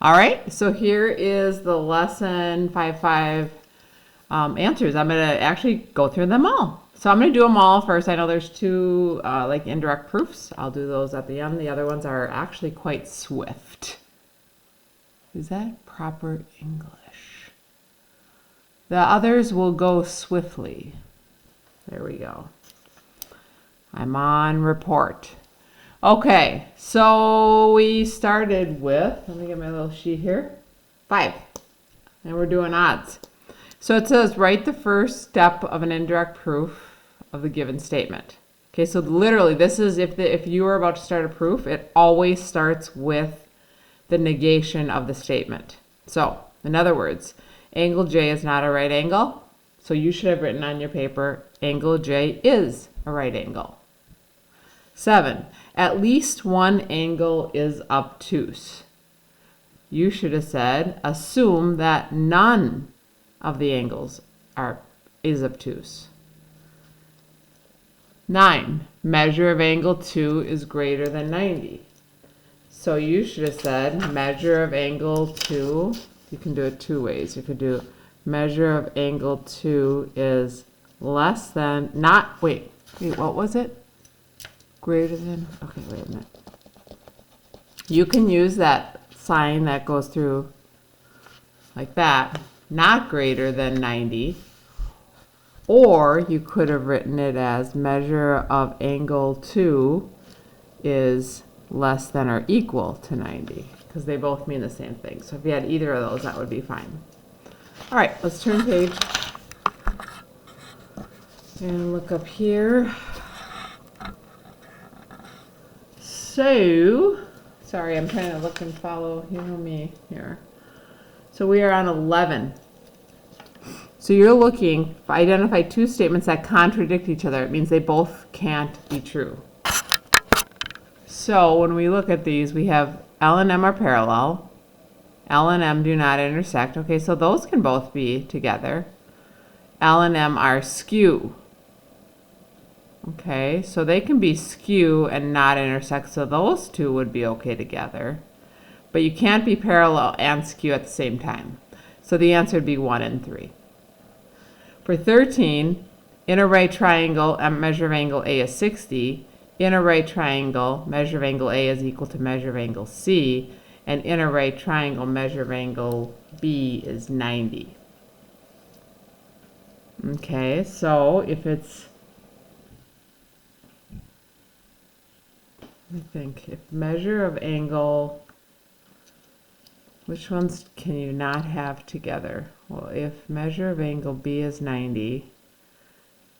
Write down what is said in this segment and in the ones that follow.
All right, so here is the lesson 5 answers. I'm going to actually go through them all. So I'm going to do them all first. I know there's two like indirect proofs. I'll do those at the end. The other ones are actually quite swift. Is that proper English? The others will go swiftly. There we go. I'm on report. Okay, so we started with, let me get my little sheet here, 5. And we're doing odds. So it says write the first step of an indirect proof of the given statement. Okay, so literally this is if you are about to start a proof, it always starts with the negation of the statement. So in other words, angle J is not a right angle. So you should have written on your paper, angle J is a right angle. 7, at least one angle is obtuse. You should have said, assume that none of the angles is obtuse. 9, measure of angle 2 is greater than 90. So you should have said, measure of angle 2, you can do it two ways. You could do measure of angle 2 is less than, wait, what was it? Greater than, okay, wait a minute. You can use that sign that goes through like that, not greater than 90, or you could have written it as measure of angle 2 is less than or equal to 90, because they both mean the same thing. So if you had either of those, that would be fine. All right, let's turn page and look up here. So, sorry, I'm trying to look and follow, you know me here. So we are on 11. So you're looking, identify two statements that contradict each other. It means they both can't be true. So when we look at these, we have L and M are parallel. L and M do not intersect. Okay, so those can both be together. L and M are skew. Okay, so they can be skew and not intersect, so those two would be okay together. But you can't be parallel and skew at the same time. So the answer would be 1 and 3. For 13, in a right triangle, measure of angle A is 60. In a right triangle, measure of angle A is equal to measure of angle C. And in a right triangle, measure of angle B is 90. Okay, so if it's, I think if measure of angle, which ones can you not have together? Well, if measure of angle B is 90,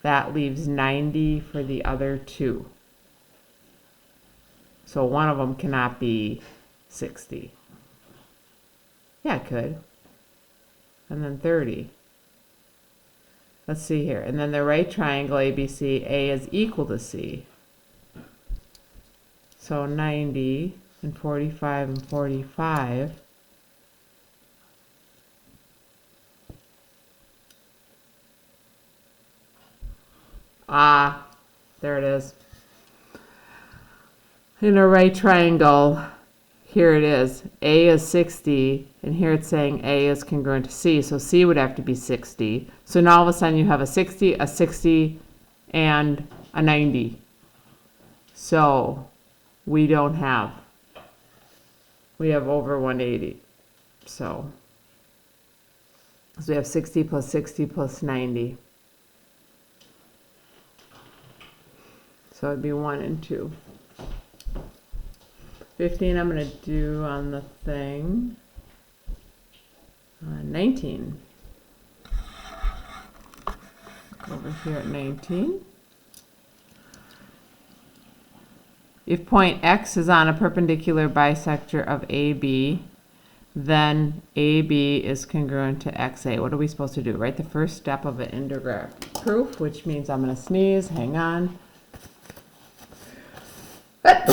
that leaves 90 for the other two. So one of them cannot be 60. Yeah, it could. And then 30. Let's see here. And then the right triangle ABC, A is equal to C. So 90 and 45 and 45. Ah, there it is. In a right triangle, here it is. A is 60, and here it's saying A is congruent to C, so C would have to be 60. So now all of a sudden you have a 60, and a 90. So we don't have. We have over 180. So we have 60 plus 90. So it'd be 1 and 2. 15 I'm going to do on the thing. 19. Over here at 19. If point X is on a perpendicular bisector of AB, then AB is congruent to XA. What are we supposed to do? Write the first step of an indirect proof, which means I'm going to sneeze. Hang on. That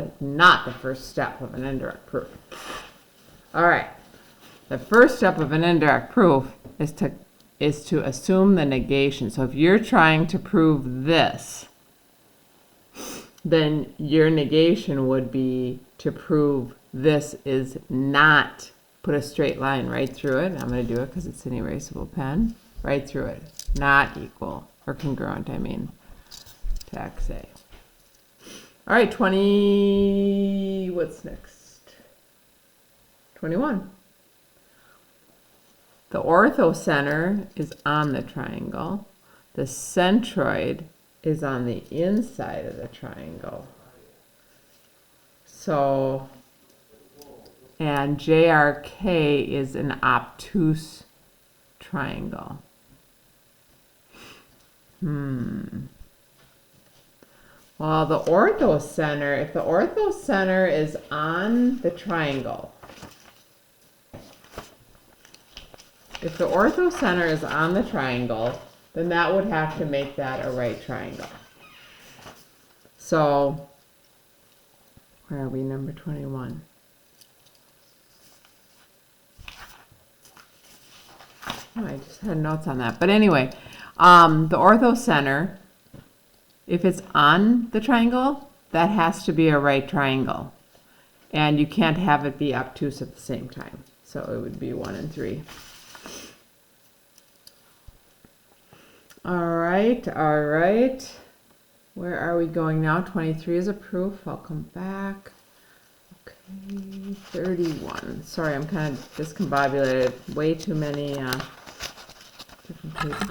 is not the first step of an indirect proof. All right. The first step of an indirect proof is to assume the negation. So if you're trying to prove this, then your negation would be to prove this is not, put a straight line right through it. I'm going to do it because it's an erasable pen. Right through it. Not equal, or congruent, I mean, to XA. All right, 20, what's next? 21. The orthocenter is on the triangle. The centroid is on the inside of the triangle. So, and JRK is an obtuse triangle. Well, the orthocenter, if the orthocenter is on the triangle, if the orthocenter is on the triangle, then that would have to make that a right triangle. So, where are we, number 21? Oh, I just had notes on that. But anyway, the orthocenter, if it's on the triangle, that has to be a right triangle. And you can't have it be obtuse at the same time. So it would be 1 and 3. All right, all right. Where are we going now? 23 is a proof. I'll come back. Okay, 31. Sorry, I'm kind of discombobulated. Way too many different papers.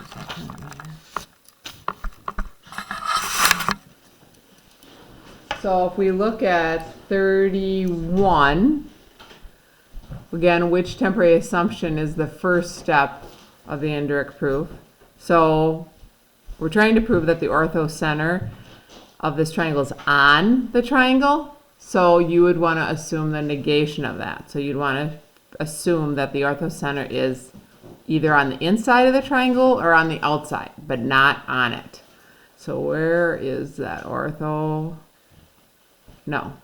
So if we look at 31, again, which temporary assumption is the first step of the indirect proof? So we're trying to prove that the orthocenter of this triangle is on the triangle. So you would want to assume the negation of that. So you'd want to assume that the orthocenter is either on the inside of the triangle or on the outside, but not on it. So where is that ortho? No,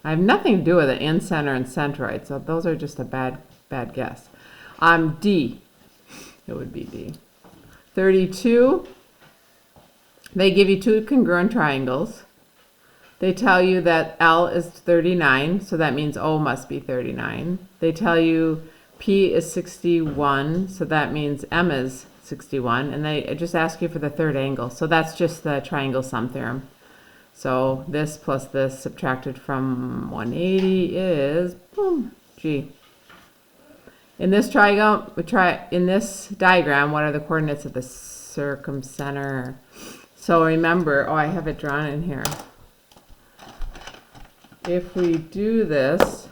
I have nothing to do with it, in-center and centroid. So those are just a bad guess. D, it would be D. 32, they give you two congruent triangles. They tell you that L is 39, so that means O must be 39. They tell you P is 61, so that means M is 61. And they just ask you for the third angle. So that's just the triangle sum theorem. So this plus this subtracted from 180 is, boom, G. In this triangle, in this diagram, what are the coordinates of the circumcenter? So remember, oh, I have it drawn in here. If we do this,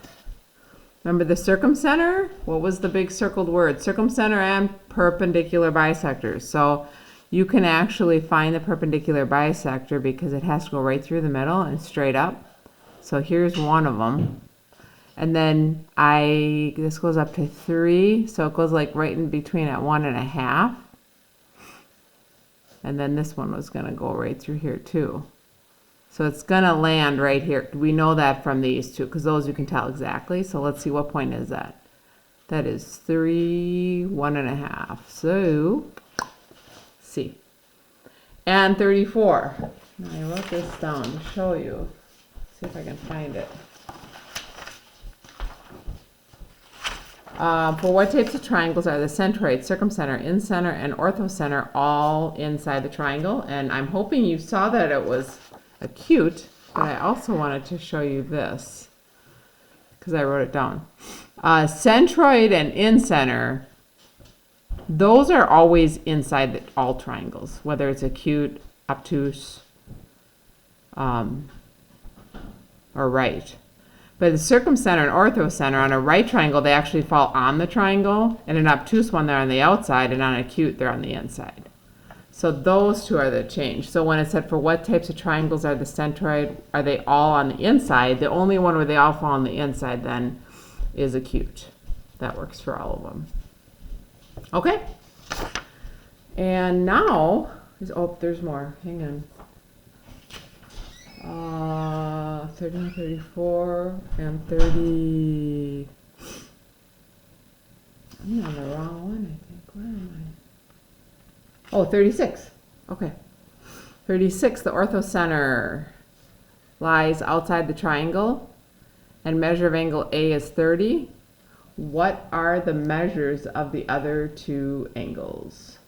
remember the circumcenter? What was the big circled word? Circumcenter and perpendicular bisectors. So you can actually find the perpendicular bisector because it has to go right through the middle and straight up. So here's one of them. And then this goes up to 3, so it goes like right in between at 1.5. And then this one was going to go right through here too. So it's going to land right here. We know that from these two, because those you can tell exactly. So let's see, what point is that? That is 3, 1.5. So, C. And 34. Now I wrote this down to show you. See if I can find it. For what types of triangles are the centroid, circumcenter, in-center, and orthocenter all inside the triangle? And I'm hoping you saw that it was acute, but I also wanted to show you this because I wrote it down. Centroid and in-center, those are always inside all triangles, whether it's acute, obtuse, or right. But the circumcenter and orthocenter, on a right triangle, they actually fall on the triangle, and an obtuse one, they're on the outside, and on an acute, they're on the inside. So those two are the change. So when it said for what types of triangles are the centroid, are they all on the inside? The only one where they all fall on the inside then is acute. That works for all of them. Okay. And now, oh, there's more. Hang on. 31, 34, and 30. I'm on the wrong one, I think. Where am I? Oh, 36. Okay. 36, the orthocenter lies outside the triangle. and measure of angle A is 30, what are the measures of the other two angles?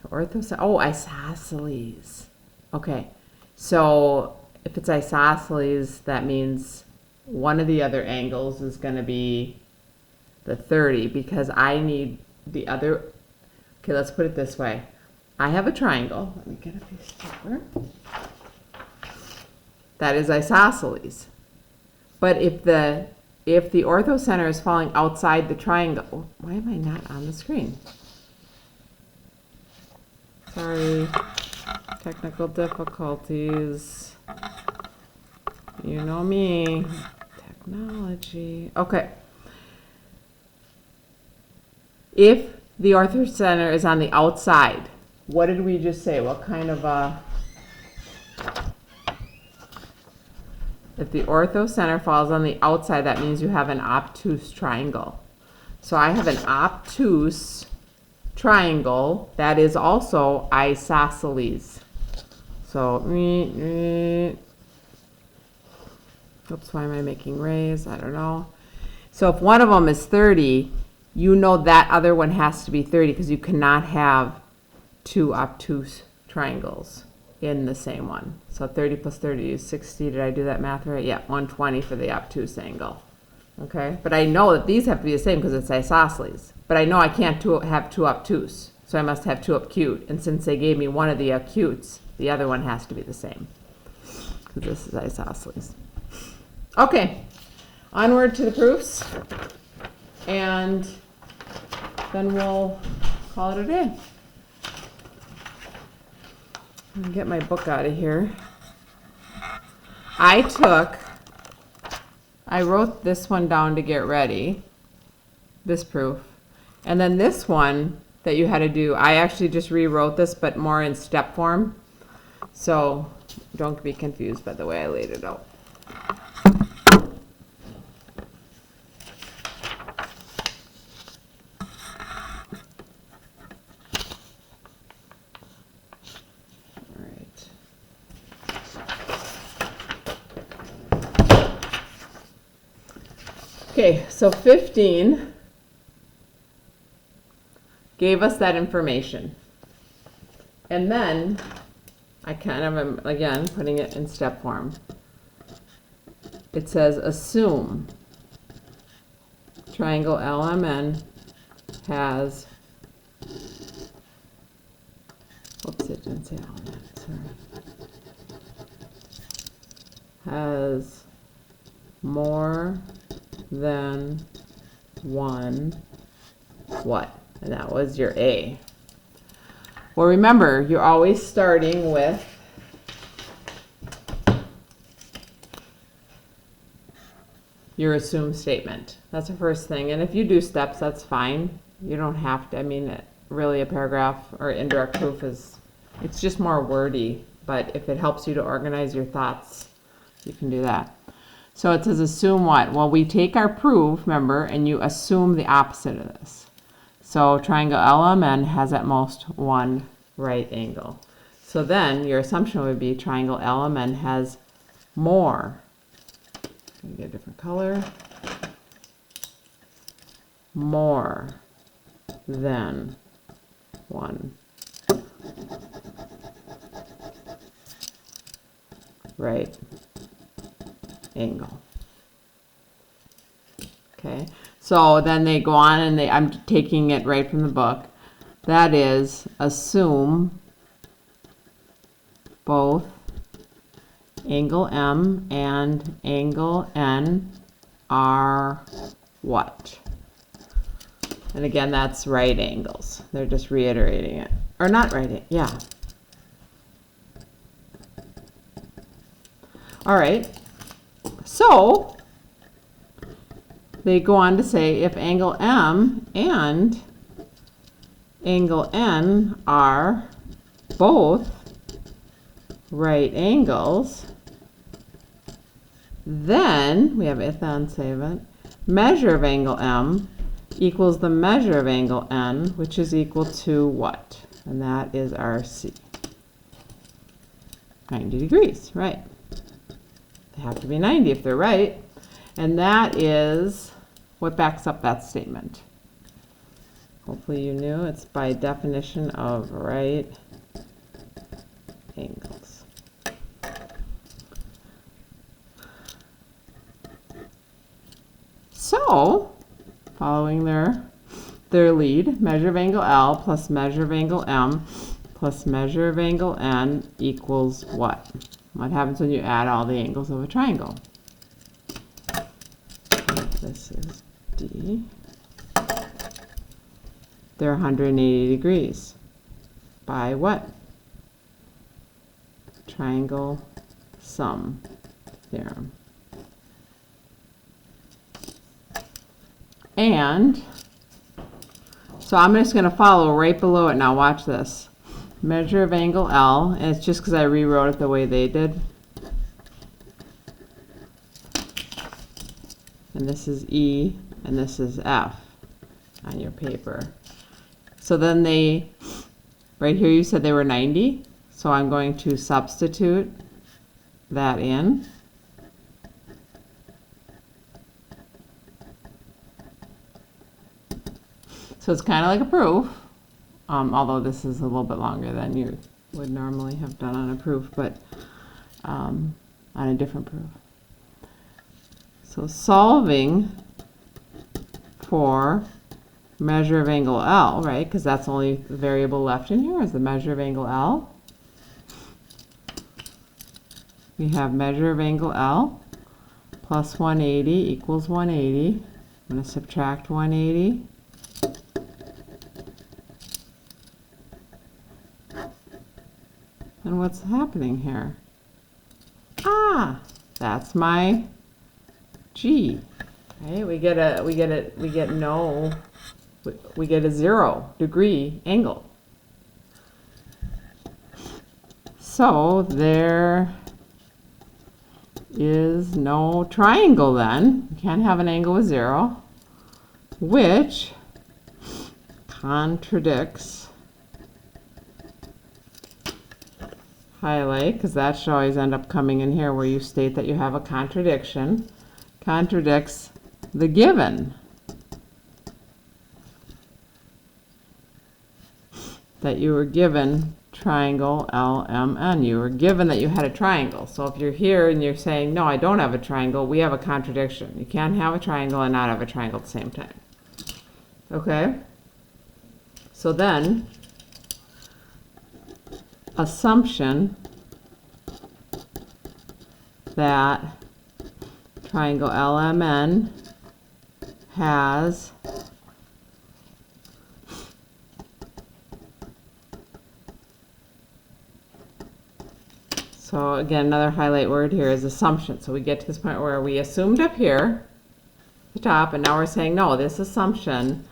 The orthocenter, oh, isosceles. Okay, so if it's isosceles, that means one of the other angles is going to be the 30 because I need the other. Okay, let's put it this way. I have a triangle. Let me get a piece of paper. That is isosceles. But if the orthocenter is falling outside the triangle, why am I not on the screen? Sorry, technical difficulties. You know me, technology. Okay. If the orthocenter is on the outside, what did we just say? What kind of a... If the orthocenter falls on the outside, that means you have an obtuse triangle. So I have an obtuse triangle that is also isosceles. So, oops, why am I making rays? I don't know. So if one of them is 30, you know that other one has to be 30 because you cannot have two obtuse triangles in the same one. So 30 plus 30 is 60. Did I do that math right? Yeah, 120 for the obtuse angle. Okay, but I know that these have to be the same because it's isosceles. But I know I can't have two obtuse, so I must have two acute. And since they gave me one of the acutes, the other one has to be the same because this is isosceles. Okay, onward to the proofs, and then we'll call it a day. Let me get my book out of here. I wrote this one down to get ready, this proof. And then this one that you had to do, I actually just rewrote this, but more in step form. So don't be confused by the way I laid it out. Okay, so 15 gave us that information. And then I kind of am, again, putting it in step form. It says assume triangle LMN has, oops, it didn't say LMN, sorry, has more than one what? And that was your A. Well, remember, you're always starting with your assume statement. That's the first thing. And if you do steps, that's fine. You don't have to. I mean, really a paragraph or indirect proof is, it's just more wordy. But if it helps you to organize your thoughts, you can do that. So it says assume what? Well, we take our proof, remember, and you assume the opposite of this. So triangle LMN has at most one right angle. So then your assumption would be triangle LMN has more. Let me get a different color. More than one right angle. Okay, so then they go on and I'm taking it right from the book. That is, assume both angle M and angle N are what? And again, that's right angles. They're just reiterating it. Or not right, yeah. All right. So they go on to say if angle M and angle N are both right angles, then we have if then save it, measure of angle M equals the measure of angle N, which is equal to what? And that is our C. 90 degrees, right? They have to be 90 if they're right. And that is what backs up that statement. Hopefully you knew it's by definition of right angles. So, following their lead, measure of angle L plus measure of angle M plus measure of angle N equals what? What happens when you add all the angles of a triangle? This is D. They're 180 degrees. By what? Triangle sum theorem. And so I'm just going to follow right below it now. Watch this. Measure of angle L, and it's just because I rewrote it the way they did. And this is E, and this is F on your paper. So then they, right here you said they were 90, so I'm going to substitute that in. So it's kind of like a proof, although this is a little bit longer than you would normally have done on a proof, but on a different proof. So solving for measure of angle L, right, because that's the only variable left in here is the measure of angle L. We have measure of angle L plus 180 equals 180. I'm going to subtract 180. And what's happening here? Ah, that's my G. Right? We get a 0 degree angle. So there is no triangle then. You can't have an angle with 0, which contradicts, highlight, because that should always end up coming in here where you state that you have a contradiction, contradicts the given. That you were given triangle LMN. You were given that you had a triangle. So if you're here and you're saying, no, I don't have a triangle, we have a contradiction. You can't have a triangle and not have a triangle at the same time. Okay? So then, assumption that triangle LMN has so again, another highlight word here is assumption. So we get to this point where we assumed up here, the top, and now we're saying, no, this assumption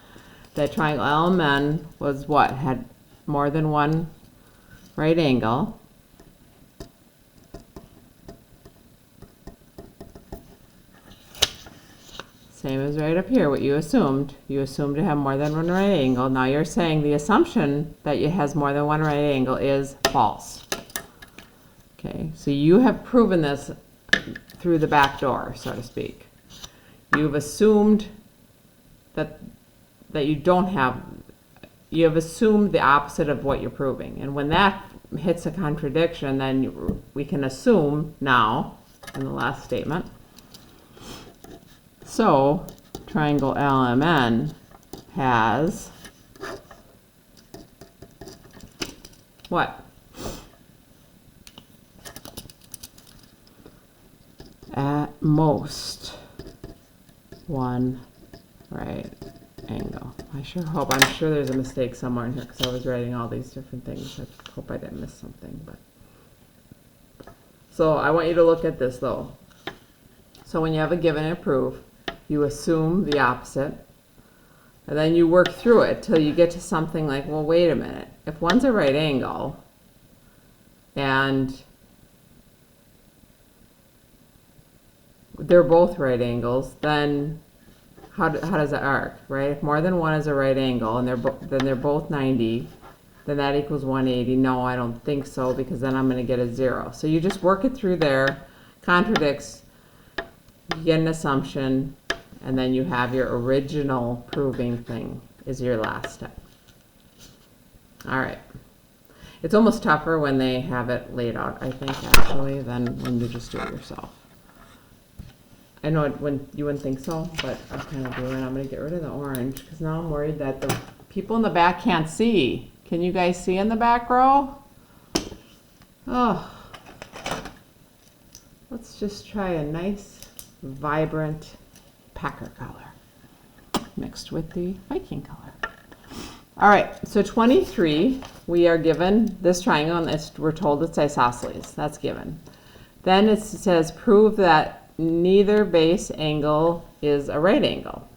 that triangle LMN was what? Had more than one right angle. Same as right up here, what you assumed. You assumed to have more than one right angle. Now you're saying the assumption that it has more than one right angle is false. Okay, so you have proven this through the back door, so to speak. You've assumed that you don't have, you have assumed the opposite of what you're proving. And when that hits a contradiction, then we can assume now, in the last statement, so triangle LMN has what? At most one right angle. I sure hope, I'm sure there's a mistake somewhere in here because I was writing all these different things. I hope I didn't miss something. But so I want you to look at this though. So when you have a given and a proof, you assume the opposite, and then you work through it till you get to something like, well, wait a minute. If one's a right angle and they're both right angles, then how does that arc, right? If more than one is a right angle and then they're both 90, then that equals 180. No, I don't think so, because then I'm going to get a 0. So you just work it through there, contradicts, you get an assumption, and then you have your original proving thing is your last step. All right. It's almost tougher when they have it laid out, I think, actually, than when you just do it yourself. I know when you wouldn't think so, but I'm kind of doing. I'm going to get rid of the orange because now I'm worried that the people in the back can't see. Can you guys see in the back row? Oh, let's just try a nice, vibrant Packer color mixed with the Viking color. All right, so 23, we are given this triangle, and we're told it's isosceles. That's given. Then it says prove that neither base angle is a right angle.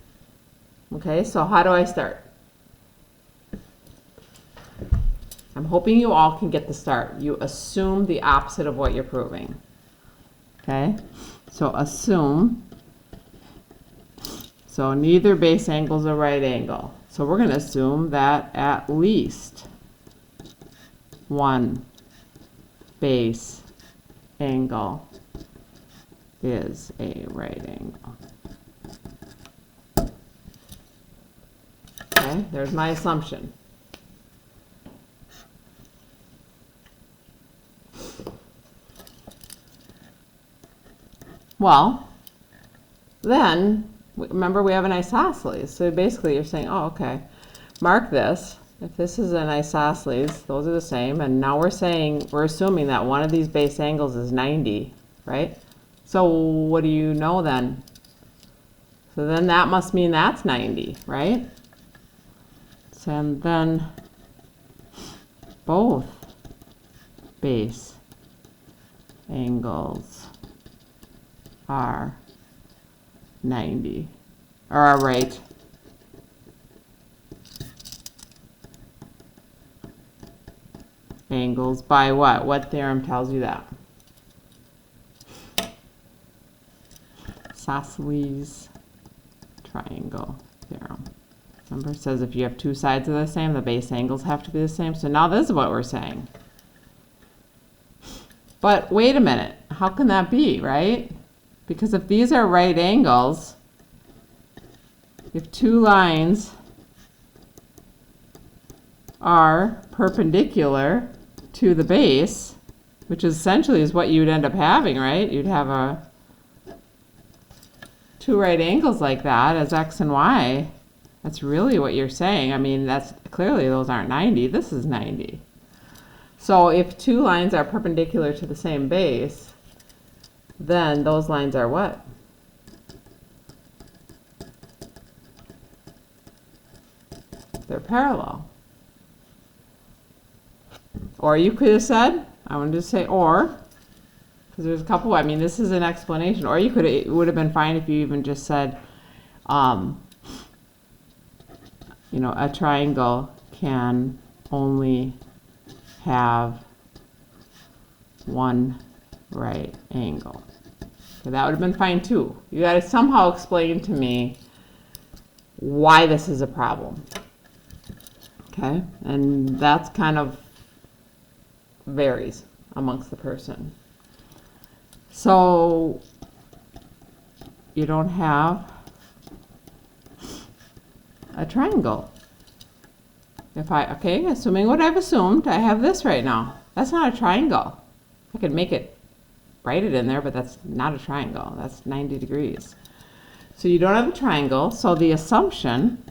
Okay, so how do I start? I'm hoping you all can get the start. You assume the opposite of what you're proving. Okay, so assume. So neither base angle is a right angle. So we're going to assume that at least one base angle is a right angle. Okay, there's my assumption. Well, then, remember we have an isosceles. So basically you're saying, oh, okay, mark this. If this is an isosceles, those are the same. And now we're assuming that one of these base angles is 90, right? So what do you know then? So then that must mean that's 90, right? So and then both base angles are 90, or are right. Angles by what? What theorem tells you that? Isosceles triangle theorem. Remember, it says if you have two sides of the same, the base angles have to be the same. So now this is what we're saying. But wait a minute, how can that be, right? Because if these are right angles, if two lines are perpendicular to the base, which essentially is what you'd end up having, right? You'd have two right angles like that as x and y. That's really what you're saying. I mean, that's clearly those aren't 90. This is 90. So if two lines are perpendicular to the same base, then those lines are what? They're parallel. Or you could have said, I wanted to say or, because there's a couple, I mean, this is an explanation. Or you could, it would have been fine if you even just said, you know, a triangle can only have one right angle. So that would have been fine too. You got to somehow explain to me why this is a problem. Okay, and that's kind of varies amongst the person. So you don't have a triangle. Okay, assuming what I've assumed, I have this right now. That's not a triangle. I could make it, write it in there, but that's not a triangle. That's 90 degrees. So you don't have a triangle, so the assumption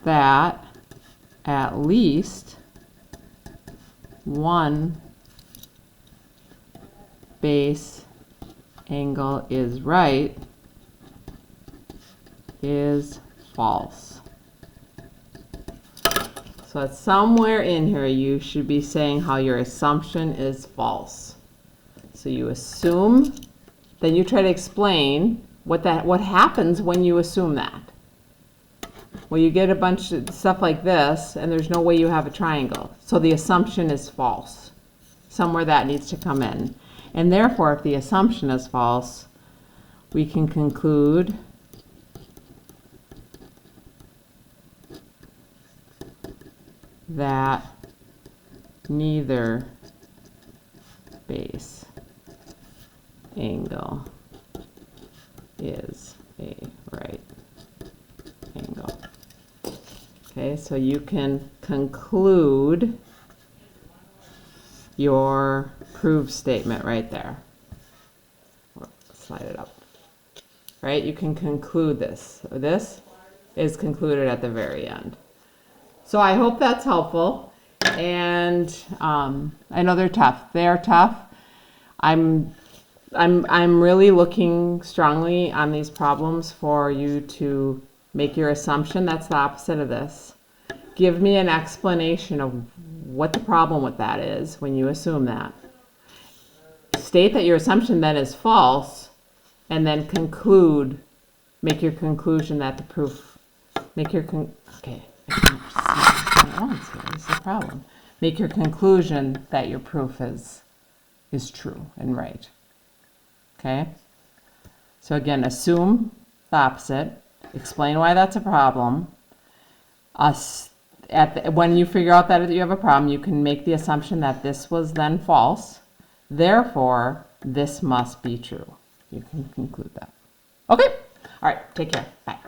that at least one base angle is right is false. So it's somewhere in here you should be saying how your assumption is false. So you assume, then you try to explain what happens when you assume that. Well, you get a bunch of stuff like this, and there's no way you have a triangle. So the assumption is false. Somewhere that needs to come in. And therefore, if the assumption is false, we can conclude that neither base angle is a right angle. Okay, so you can conclude your proof statement right there. Slide it up. Right, you can conclude this. So this is concluded at the very end. So I hope that's helpful. And I know they're tough. They are tough. I'm really looking strongly on these problems for you to make your assumption. That's the opposite of this. Give me an explanation of what the problem with that is when you assume that. State that your assumption then is false, and then conclude, make your conclusion that the proof, okay, I can't see at once here. This is the problem. Make your conclusion that your proof is true and right. Okay? So again, assume the opposite. Explain why that's a problem. When you figure out that you have a problem, you can make the assumption that this was then false. Therefore, this must be true. You can conclude that. Okay? All right. Take care. Bye.